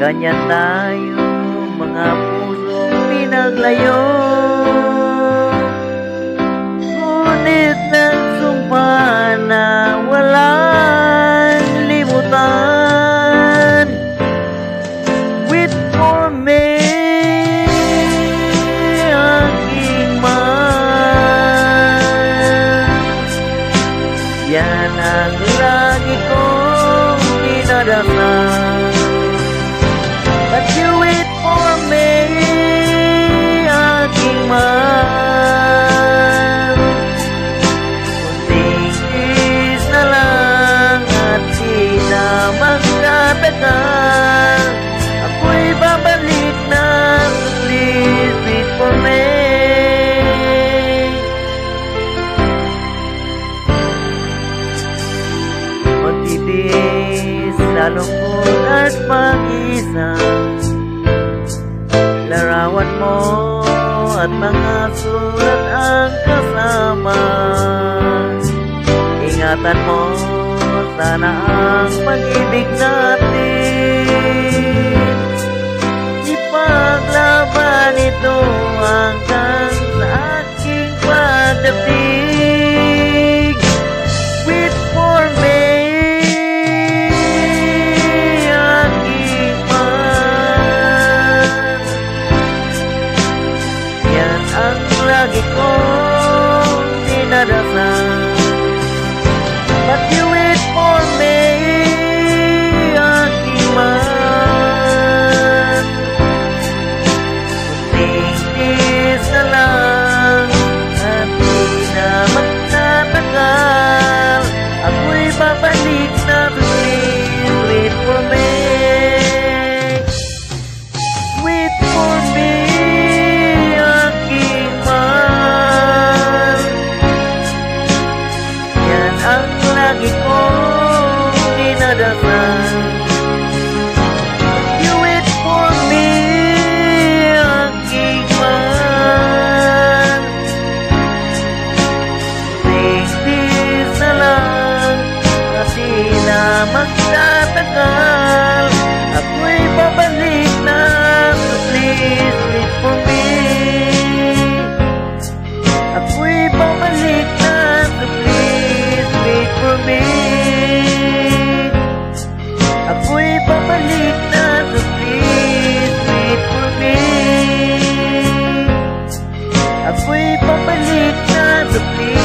Ganyan tayo, mga pusong pinaglayo. Ngunit nagsumpa na walang limutan. Wait for me, aking mahal. Yan ang lagi kong dinadasal. But you wait for me, aking mahal. Kunting is na lang at di na magtatagal. Ako'y babalik na, so please wait for me. Magtitiis sa lungkot at pag-isa, larawan mo at mga sulat ang kasama. Ingatan mo sana ang pag-ibig natin. Ipaglaban ito hanggang sa aking pagdating. Wait for me, aking mahal. Yan ang lagi kong dinadasal. But you wait for me, aking mahal. Kunting na lang at di na magtatagal. Ako'y babalik na, please wait for me. Wait for me, aking mahal. Yan ang lagi kong dinadasal. You wait for me, aking mahal. Tingtis na lang at di na magtatagal. Ako'y babalik na, so please wait for me. Ako'y babalik na, so please wait for me. Ako'y babalik na, so please wait for me. Ako'y babalik na, so please